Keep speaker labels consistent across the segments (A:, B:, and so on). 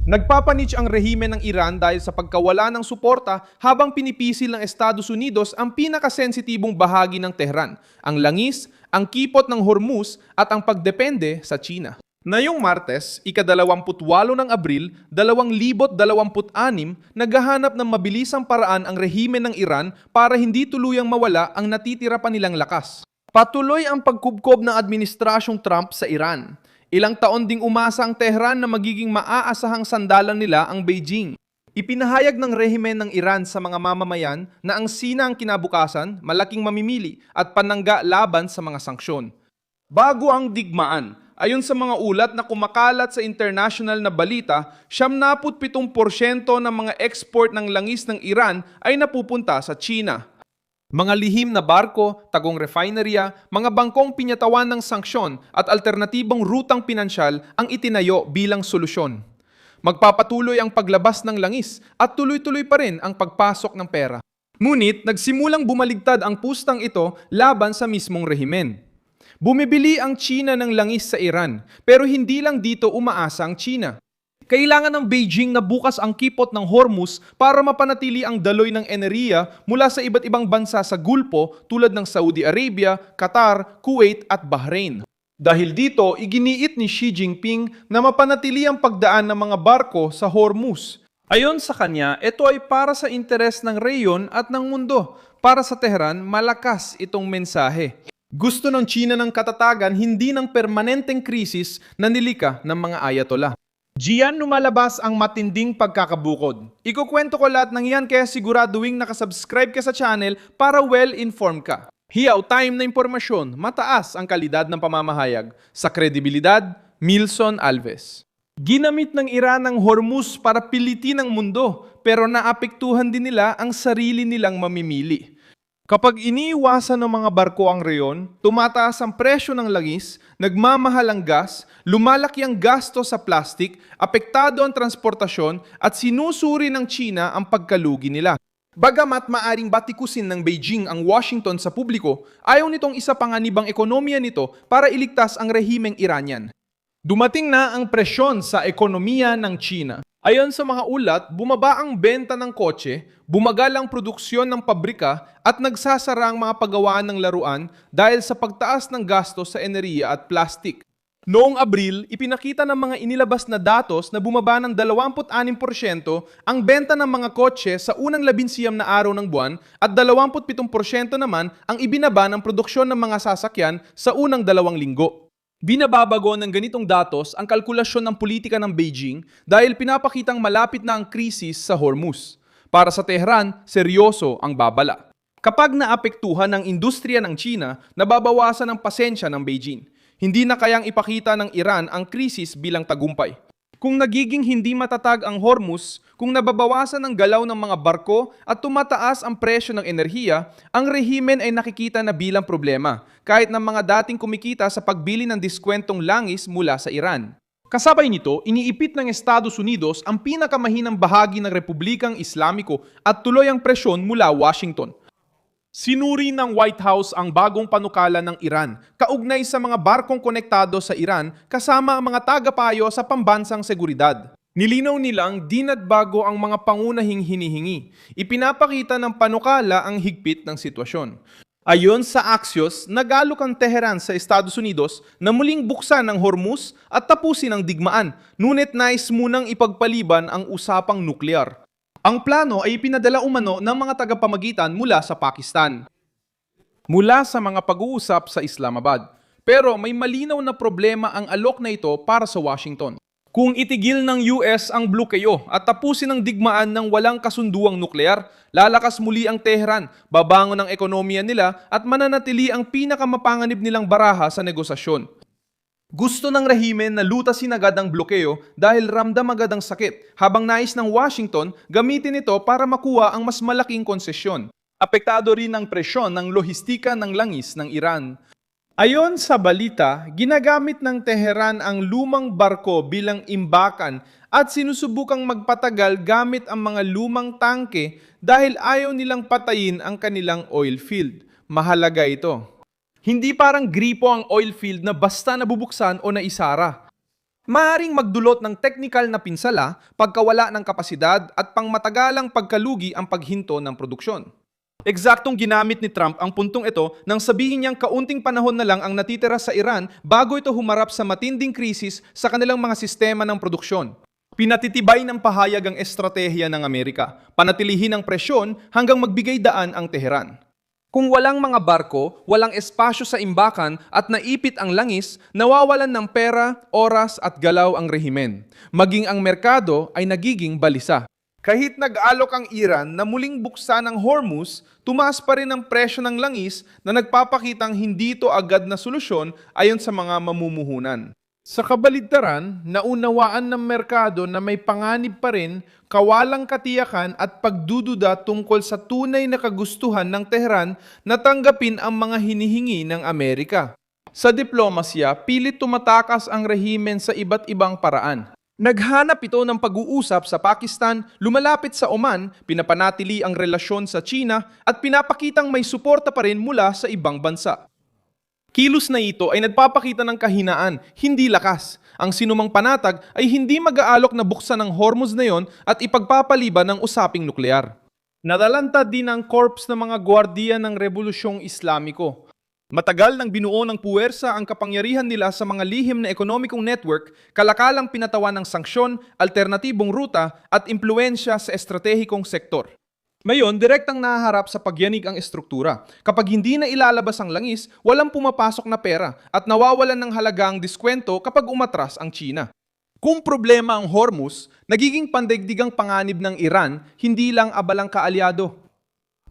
A: Nagpapanitch ang rehimen ng Iran dahil sa pagkawala ng suporta habang pinipisil ng Estados Unidos ang pinakasensitibong bahagi ng Tehran, ang langis, ang kipot ng Hormuz at ang pagdepende sa China. Ngayong Martes, ika-28 ng Abril, 2026, naghahanap ng mabilisang paraan ang rehimen ng Iran para hindi tuluyang mawala ang natitira pa nilang lakas. Patuloy ang pagkubkob ng administrasyong Trump sa Iran. Ilang taon ding umasa ang Tehran na magiging maaasahang sandalan nila ang Beijing. Ipinahayag ng rehimen ng Iran sa mga mamamayan na ang Sina ang kinabukasan, malaking mamimili at panangga laban sa mga sanksyon. Bago ang digmaan, ayon sa mga ulat na kumakalat sa international na balita, 77% ng mga export ng langis ng Iran ay napupunta sa China. Mga lihim na barko, tagong refinerya, mga bangkong pinyatawan ng sanksyon at alternatibong rutang pinansyal ang itinayo bilang solusyon. Magpapatuloy ang paglabas ng langis at tuloy-tuloy pa rin ang pagpasok ng pera. Ngunit nagsimulang bumaligtad ang pustang ito laban sa mismong rehimen. Bumibili ang China ng langis sa Iran, pero hindi lang dito umaasa ang China. Kailangan ng Beijing na bukas ang kipot ng Hormuz para mapanatili ang daloy ng enerhiya mula sa iba't ibang bansa sa Gulpo tulad ng Saudi Arabia, Qatar, Kuwait at Bahrain. Dahil dito, iginiit ni Xi Jinping na mapanatili ang pagdaan ng mga barko sa Hormuz. Ayon sa kanya, ito ay para sa interes ng reyon at ng mundo. Para sa Tehran, malakas itong mensahe. Gusto ng China ng katatagan, hindi ng permanenteng krisis na nilika ng mga ayatollah. Diyan lumalabas ang matinding pagkakabukod. Ikukwento ko lahat ng yan kaya siguraduhin nakasubscribe ka sa channel para well-informed ka. Hiyaw time na impormasyon, mataas ang kalidad ng pamamahayag. Sa kredibilidad, Milson Alves. Ginamit ng Iran ang Hormuz para pilitin ang mundo, pero naapektuhan din nila ang sarili nilang mamimili. Kapag iniiwasan ng mga barko ang reyon, tumataas ang presyo ng langis, nagmamahal ang gas, lumalaki ang gasto sa plastik, apektado ang transportasyon at sinusuri ng China ang pagkalugi nila. Bagamat maaring batikusin ng Beijing ang Washington sa publiko, ayaw nitong isapanganibang ekonomiya nito para iligtas ang rehimeng Iranian. Dumating na ang presyon sa ekonomiya ng China. Ayon sa mga ulat, bumaba ang benta ng kotse, bumagal ang produksyon ng pabrika at nagsasara ang mga pagawaan ng laruan dahil sa pagtaas ng gasto sa enerhiya at plastik. Noong Abril, ipinakita ng mga inilabas na datos na bumaba ng 26% ang benta ng mga kotse sa unang 19 na araw ng buwan at 27% naman ang ibinaba ng produksyon ng mga sasakyan sa unang 2 linggo. Binababago ng ganitong datos ang kalkulasyon ng politika ng Beijing dahil pinapakitang malapit na ang krisis sa Hormuz. Para sa Tehran, seryoso ang babala. Kapag naapektuhan ng industriya ng China, nababawasan ang pasensya ng Beijing. Hindi na kayang ipakita ng Iran ang krisis bilang tagumpay. Kung nagiging hindi matatag ang Hormuz, kung nababawasan ang galaw ng mga barko at tumataas ang presyo ng enerhiya, ang rehimen ay nakikita na bilang problema, kahit ng mga dating kumikita sa pagbili ng diskwentong langis mula sa Iran. Kasabay nito, iniipit ng Estados Unidos ang pinakamahinang bahagi ng Republikang Islamiko at tuloy ang presyon mula Washington. Sinuri ng White House ang bagong panukala ng Iran, kaugnay sa mga barkong konektado sa Iran kasama ang mga tagapayo sa pambansang seguridad. Nilinaw nilang di nagbago ang mga pangunahing hinihingi. Ipinapakita ng panukala ang higpit ng sitwasyon. Ayon sa Axios, nagalok ang Tehran sa Estados Unidos na muling buksan ang Hormuz at tapusin ang digmaan, ngunit nais munang ipagpaliban ang usapang nuklear. Ang plano ay ipinadala umano ng mga tagapamagitan mula sa Pakistan, mula sa mga pag-uusap sa Islamabad. Pero may malinaw na problema ang alok na ito para sa Washington. Kung itigil ng US ang blokeyo at tapusin ang digmaan ng walang kasunduang nuklear, lalakas muli ang Tehran, babangon ang ekonomiya nila at mananatili ang pinakamapanganib nilang baraha sa negosasyon. Gusto ng rehimen na lutasin agad ang blokeyo dahil ramdam agad ang sakit, habang nais ng Washington gamitin ito para makuha ang mas malaking konsesyon. Apektado rin ang presyon ng lohistika ng langis ng Iran. Ayon sa balita, ginagamit ng Tehran ang lumang barko bilang imbakan at sinusubukang magpatagal gamit ang mga lumang tangke dahil ayaw nilang patayin ang kanilang oil field. Mahalaga ito. Hindi parang gripo ang oil field na basta nabubuksan o naisara. Maaring magdulot ng teknikal na pinsala, pagkawala ng kapasidad at pangmatagalang pagkalugi ang paghinto ng produksyon. Eksaktong ginamit ni Trump ang puntong ito nang sabihin niyang kaunting panahon na lang ang natitira sa Iran bago ito humarap sa matinding krisis sa kanilang mga sistema ng produksyon. Pinatitibay ng pahayag ang estratehiya ng Amerika, panatilihin ang presyon hanggang magbigay daan ang Teheran. Kung walang mga barko, walang espasyo sa imbakan at naipit ang langis, nawawalan ng pera, oras at galaw ang rehimen. Maging ang merkado ay nagiging balisa. Kahit nag-alok ang Iran na muling buksan ang Hormuz, tumaas pa rin ang presyo ng langis na nagpapakitang hindi ito agad na solusyon ayon sa mga mamumuhunan. Sa kabaligtaran, naunawaan ng merkado na may panganib pa rin, kawalang katiyakan at pagdududa tungkol sa tunay na kagustuhan ng Tehran na tanggapin ang mga hinihingi ng Amerika. Sa diplomasya, pilit tumatakas ang rehimen sa iba't ibang paraan. Naghanap ito ng pag-uusap sa Pakistan, lumalapit sa Oman, pinapanatili ang relasyon sa China at pinapakitang may suporta pa rin mula sa ibang bansa. Kilos na ito ay nagpapakita ng kahinaan, hindi lakas. Ang sinumang panatag ay hindi mag-aalok na buksan ng Hormuz na yon at ipagpapaliban ng usaping nuklear. Nadalanta din ang korps ng mga gwardiya ng Rebolusyong Islamiko. Matagal nang binuo ng puwersa ang kapangyarihan nila sa mga lihim na ekonomikong network, kalakalang pinatawan ng sanksyon, alternatibong ruta at impluensya sa estratehikong sektor. Ngayon, direktang nahaharap sa pagyanig ang estruktura. Kapag hindi na ilalabas ang langis, walang pumapasok na pera at nawawalan ng halagang diskwento kapag umatras ang China. Kung problema ang Hormuz, nagiging pandaigdigang panganib ng Iran, hindi lang abalang kaalyado.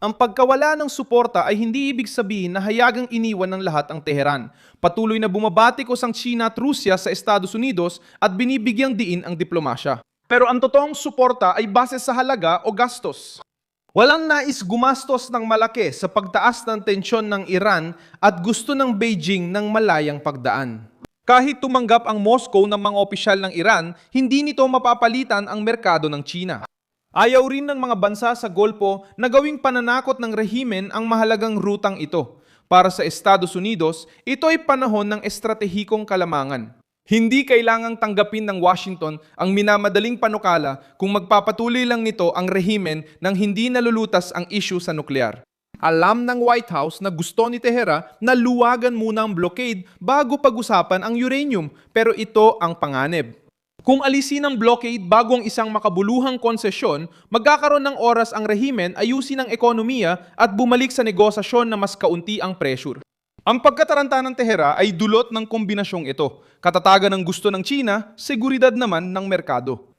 A: Ang pagkawala ng suporta ay hindi ibig sabihin na hayagang iniwan ng lahat ang Teheran. Patuloy na bumabatikos ang China at Rusya sa Estados Unidos at binibigyang diin ang diplomasya. Pero ang totoong suporta ay base sa halaga o gastos. Walang nais gumastos ng malaki sa pagtaas ng tensyon ng Iran at gusto ng Beijing ng malayang pagdaan. Kahit tumanggap ang Moscow ng mga opisyal ng Iran, hindi nito mapapalitan ang merkado ng China. Ayaw rin ng mga bansa sa Golpo na gawing pananakot ng rehimen ang mahalagang rutang ito. Para sa Estados Unidos, ito ay panahon ng estratehikong kalamangan. Hindi kailangang tanggapin ng Washington ang minamadaling panukala kung magpapatuloy lang nito ang rehimen nang hindi nalulutas ang issue sa nuklear. Alam ng White House na gusto ni Tehran na luwagan muna ang blockade bago pag-usapan ang uranium, pero ito ang panganib. Kung alisin ang blockade bago ang isang makabuluhang konsesyon, magkakaroon ng oras ang rehimen ayusin ang ekonomiya at bumalik sa negosasyon na mas kaunti ang pressure. Ang pagkataranta ng Tehran ay dulot ng kombinasyong ito. Katatagan ng gusto ng China, seguridad naman ng merkado.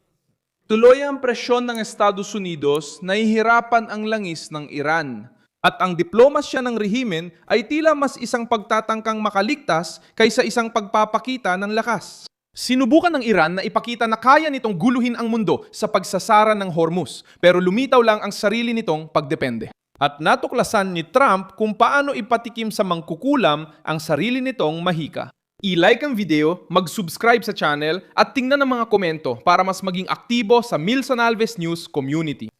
A: Tuloy ang presyon ng Estados Unidos, nahihirapan ang langis ng Iran. At ang diplomasya ng rehimen ay tila mas isang pagtatangkang makaligtas kaysa isang pagpapakita ng lakas. Sinubukan ng Iran na ipakita na kaya nitong guluhin ang mundo sa pagsasara ng Hormuz, pero lumitaw lang ang sarili nitong pagdepende. At natuklasan ni Trump kung paano ipatikim sa mangkukulam ang sarili nitong mahika. I-like ang video, mag-subscribe sa channel at tingnan ang mga komento para mas maging aktibo sa Milson Alves News community.